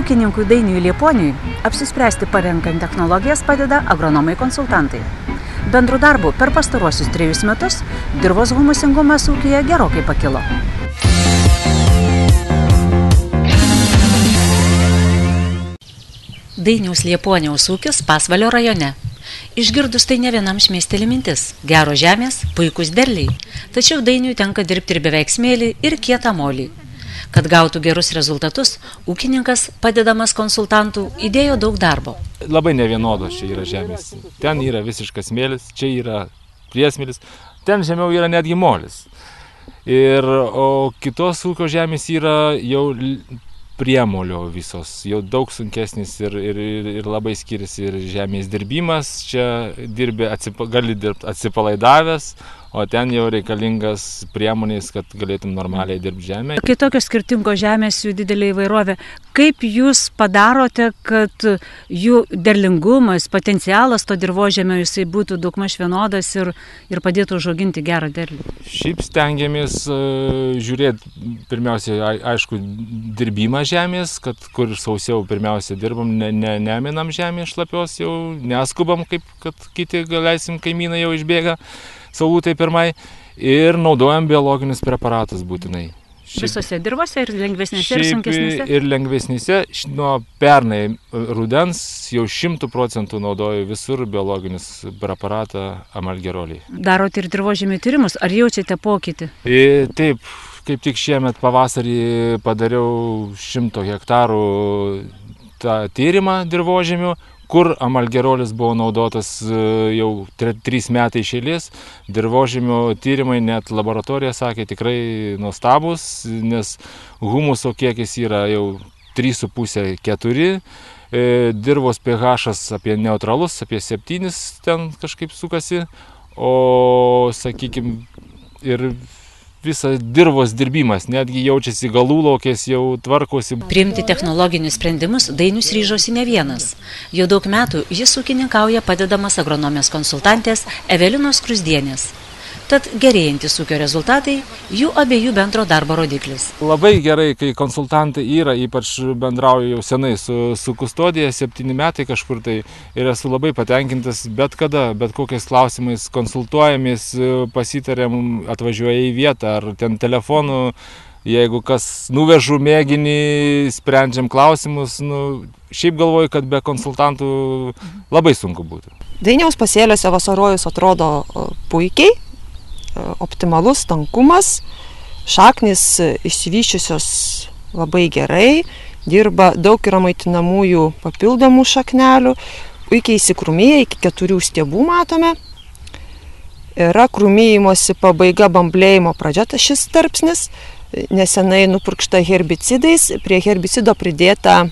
Ūkininkui Dainiui Lieponiui apsispręsti parenkant technologijas padeda agronomai konsultantai. Bendru darbu per pastaruosius 3 metus dirvos humusingumas ūkyje gerokai pakilo. Dainiaus Lieponiaus ūkis Pasvalio rajone. Išgirdus tai ne vienam šmėsteli mintis – geros žemės, puikūs derliai. Tačiau Dainiui tenka dirbti ir beveik smėlį, ir kietą molį. Kad gautų gerus rezultatus, ūkininkas, padedamas konsultantų, įdėjo daug darbo. Labai nevienodos čia yra žemės. Ten yra visiškas smėlis, čia yra priesmėlis, ten žemiau yra netgi molis. O kitos ūkio žemės yra jau priemolio visos, jau daug sunkesnis ir labai skiriasi ir žemės dirbimas. Čia gali dirbti atsipalaidavęs, o ten jau reikalingas priemonės, kad galėtum normaliai dirbti žemę. Kai tokios skirtingos žemės, jų didelė įvairovė, kaip jūs padarote, kad jų derlingumas, potencialas to dirvožemio jisai būtų daugmaž vienodas ir padėtų užauginti gerą derlių? Šiaip stengiamės žiūrėti pirmiausia, aišku, dirbimą žemės, kad kur sausiau pirmiausia dirbam, neminam žemės šlapios, jau neskubam, kaip kad kiti leisim kaimynai jau išbėga saulutei pirmai, ir naudojam biologinius preparatus būtinai. Visose dirvose ir lengvesnėse ir sunkesnėse? Ir lengvesnėse. Nuo pernai rudens jau 100% naudoju visur biologinius preparatą Amalgerolį. Darote ir dirvožemio tyrimus, ar jaučiate pokytį? Taip, kaip tik šiemet pavasarį padariau 100 hektarų tą tyrimą dirvožemio, kur Amalgerolis buvo naudotas jau 3 metai iš eilės. Dirvožemio tyrimai, net laboratorija sakė, tikrai nuostabus, nes humuso kiekis yra jau 3,5–4, dirvos pH apie neutralus, apie 7 ten kažkaip sukasi, o, sakykime, ir visas dirvos dirbimas, netgi jaučiasi galūlaukės, jau tvarkosi. Priimti technologinius sprendimus Dainius ryžosi ne vienas. Jau daug metų jis ūkininkauja padedamas agronomijos konsultantės Evelinos Kruzdienės. Tad gerėjantis ūkio rezultatai jų abiejų bendro darbo rodiklis. Labai gerai, kai konsultantai yra, ypač bendrauju jau senai su kustodija, 7 metai kažkur tai, ir esu labai patenkintas bet kada, bet kokiais klausimais konsultuojamės, pasitarėm, atvažiuoja į vietą, ar ten telefonu, jeigu kas nuvežu mėginį, sprendžiam klausimus. Šiaip galvoju, kad be konsultantų labai sunku būtų. Dainiaus pasėliuose vasarojus atrodo puikiai. Optimalus tankumas, šaknis išsivyščiusios labai gerai, dirba daug yra maitinamųjų papildomų šaknelių, puikiai įsikrūmėja, iki 4 stiebų matome. Yra krūmėjimosi pabaiga, bamblėjimo pradžia šis tarpsnis, nesenai nupurkšta herbicidais, prie herbicido pridėta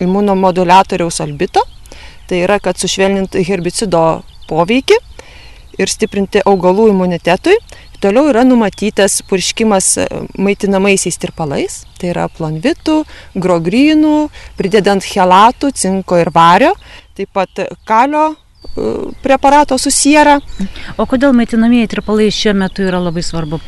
imunomoduliatoriaus albito, tai yra, kad sušvelnintų herbicido poveikį ir stiprinti augalų imunitetui. Toliau yra numatytas purškimas maitinamaisiais tirpalais, tai yra plonvitų, grogrynų, pridedant chelatų, cinko ir vario, taip pat kalio preparato su siera. O kodėl maitinamieji tirpalai šiuo metu yra labai svarbu?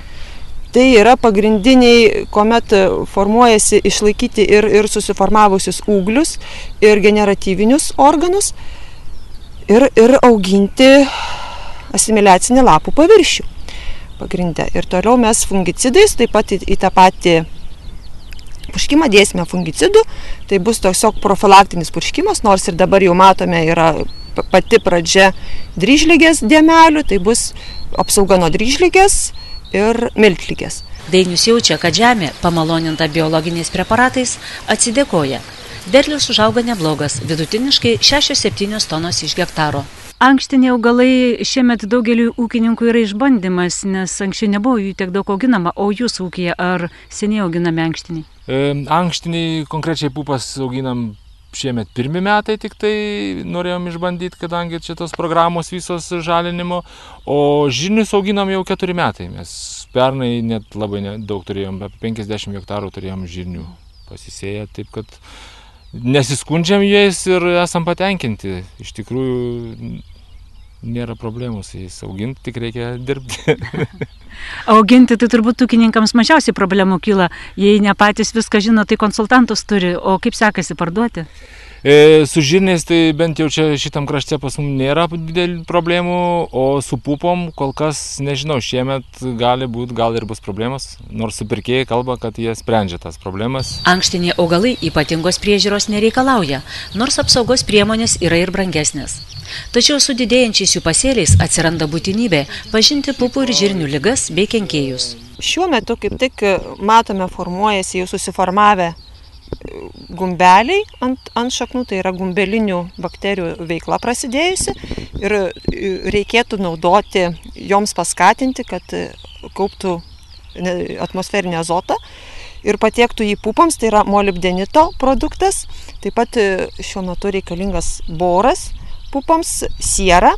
Tai yra pagrindiniai, kuomet formuojasi išlaikyti ir susiformavusius ūglius, ir generatyvinius organus, ir auginti asimiliacinį lapų paviršių pagrindę. Ir toliau mes fungicidais, taip pat į tą patį purškimą dėsime fungicidų. Tai bus tiesiog profilaktinis purškimas, nors ir dabar jau matome yra pati pradžia dryžligės dėmelių, tai bus apsauga nuo dryžligės ir miltligės. Dainius jaučia, kad žemė, pamaloninta biologiniais preparatais, atsidėkoja. Derlius užauga neblogas, vidutiniškai 6–7 tonos iš hektaro. Ankštiniai augalai šiemet daugeliui ūkininkų yra išbandymas, nes anksčiau nebuvo jų tiek daug auginama, o jūsų ūkyje ar seniai auginami ankštiniai? Ankštiniai, konkrečiai pupas auginam šiemet 1 metai, tik tai norėjom išbandyti, kadangi čia tos programos visos žalinimo, o žirnius auginam jau 4 metai. Mes pernai net labai daug turėjom, apie 50 hektarų turėjom žirnių pasisėję, taip kad nesiskundžiam jais ir esam patenkinti. Iš tikrųjų nėra problemų su jais auginti, tik reikia dirbti. Auginti tai turbūt ūkininkams mažiausiai problemų kyla, jei ne patys viską žino, tai konsultantus turi, o kaip sekasi parduoti? Su žirniais tai bent jau čia šitam krašte pas mums nėra didelių problemų, o su pupom kol kas nežinau, šiemet gali būti, gal ir bus problemas, nors supirkėjai kalba, kad jie sprendžia tas problemas. Ankštiniai augalai ypatingos priežiūros nereikalauja, nors apsaugos priemonės yra ir brangesnės. Tačiau su didėjančiais jų pasėliais atsiranda būtinybė pažinti pupų ir žirnių ligas bei kenkėjus. Šiuo metu kaip tik matome formuojasi jau susiformavę gumbeliai ant šaknų, tai yra gumbelinių bakterijų veikla prasidėjusi ir reikėtų naudoti joms paskatinti, kad kauptų atmosferinį azotą ir patiektų jį pupams, tai yra molibdenito produktas, taip pat šiuo metu reikalingas boras pupams, siera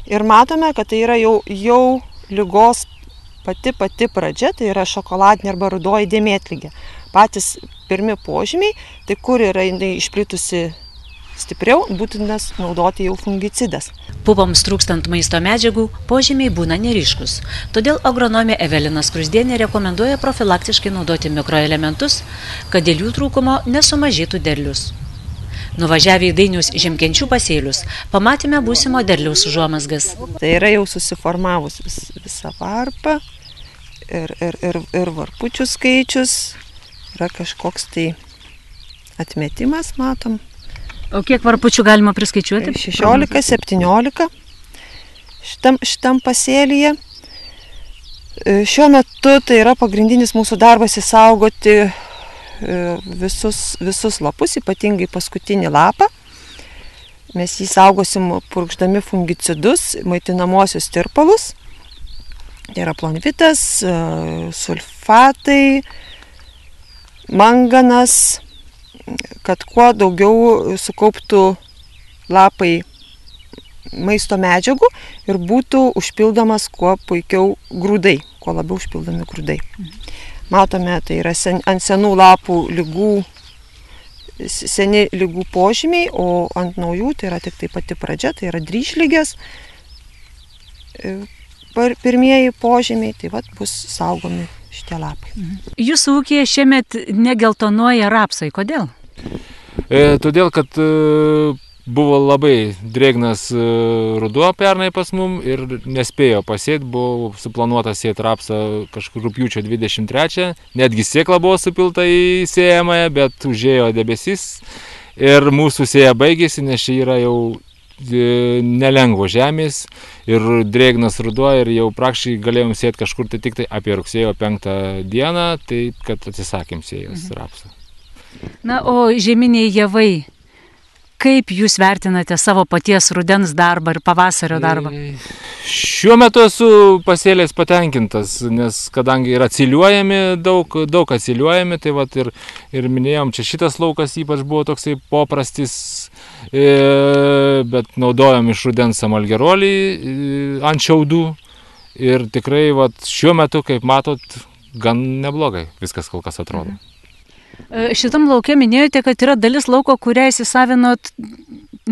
ir matome, kad tai yra jau ligos pati pradžia, tai yra šokoladinė arba rudoji dėmėtligė. Patys pirmi požymiai, tai kur yra išplitusi stipriau, būtinas naudoti jau fungicidas. Pupams trūkstant maisto medžiagų, požymiai būna neryškus. Todėl agronomė Evelina Skruzdienė rekomenduoja profilaktiškai naudoti mikroelementus, kad dėl jų trūkumo nesumažėtų derlius. Nuvažiavę į Dainiaus žemkenčių pasėlius, pamatėme būsimo derliaus užuomazgas. Tai yra jau susiformavus visa varpa ir varpučių skaičius. Yra kažkoks tai atmetimas, matom. O kiek varpučių galima priskaičiuoti? 16-17 šitam pasėlyje. Šiuo metu tai yra pagrindinis mūsų darbas įsaugoti visus lapus, ypatingai paskutinį lapą. Mes jį saugosim purkšdami fungicidus, maitinamosius tirpalus. Tai yra plonvitas, sulfatai, manganas, kad kuo daugiau sukauptų lapai maisto medžiagų ir būtų užpildomas kuo puikiau grūdai, kuo labiau užpildomi grūdai. Matome, tai yra ant senų lapų seni ligų požymiai, o ant naujų tai yra tik tai pati pradžia, tai yra dryžligės pirmieji požymiai, tai vat bus saugomi šitie lapai. Jūsų ūkyje šiemet negeltonuoja rapsai. Kodėl? Todėl, kad buvo labai drėgnas ruduo pernai pas mum ir nespėjo pasėti, buvo suplanuota sėti rapsą kažkur rugpjūčio 23, netgi sėkla buvo supilta į sėjamąją, bet užėjo debesis ir mūsų sėja baigėsi, nes čia yra jau nelengvo žemės ir drėgnas ruduo ir jau praktiškai galėjom sėti kažkur tai tik tai apie rugsėjo 5 dieną, tai kad atsisakėm sėjos rapsą. Na, o žieminiai javai, kaip jūs vertinate savo paties rudens darbą ir pavasario darbą? Šiuo metu esu pasėliais patenkintas, nes kadangi yra atsiliuojami, daug atsiliuojami, tai vat ir minėjom, čia šitas laukas ypač buvo toksai paprastis, bet naudojom iš rudens amalgerolį ant šiaudų ir tikrai vat šiuo metu, kaip matot, gan neblogai viskas kol kas atrodo. Šitam lauke minėjote, kad yra dalis lauko, kurią įsisavinot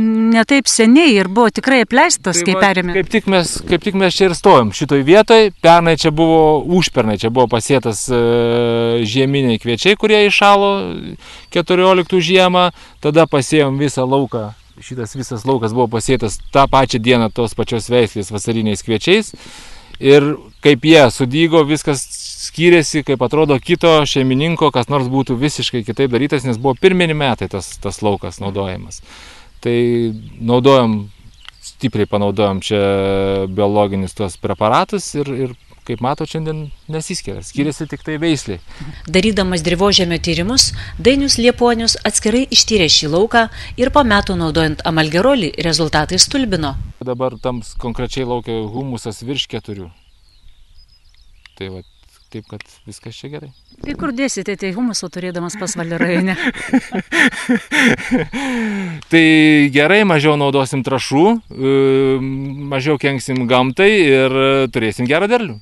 ne taip seniai ir buvo tikrai apleistas, kai perėmė. Kaip tik mes čia ir stojom šitoj vietoj. Pernai čia buvo, užpernai čia buvo pasėtas žieminiai kviečiai, kurie iššalo 14 žiemą. Tada pasėjom visą lauką. Šitas visas laukas buvo pasėtas tą pačią dieną tos pačios veislės vasariniais kviečiais. Ir kaip jie sudygo, viskas skyrėsi, kaip atrodo kito šeimininko, kas nors būtų visiškai kitaip darytas, nes buvo pirmini metai tas laukas naudojamas. Tai stipriai panaudojom čia biologinius tuos preparatus ir kaip mato, šiandien nesiskiria, skiriasi tik tai veisliai. Darydamas dirvožemio tyrimus, Dainius Liepuonius atskirai ištyrė šį lauką ir po metų naudojant amalgerolį rezultatai stulbino. Dabar tam konkrečiai laukia humusas virš 4. Tai va, taip, kad viskas čia gerai. Tai kur dėsite tai humuso turėdamas Pasvalio rajone? Tai gerai, mažiau naudosim trąšų, mažiau kenksim gamtai ir turėsim gerą derlių.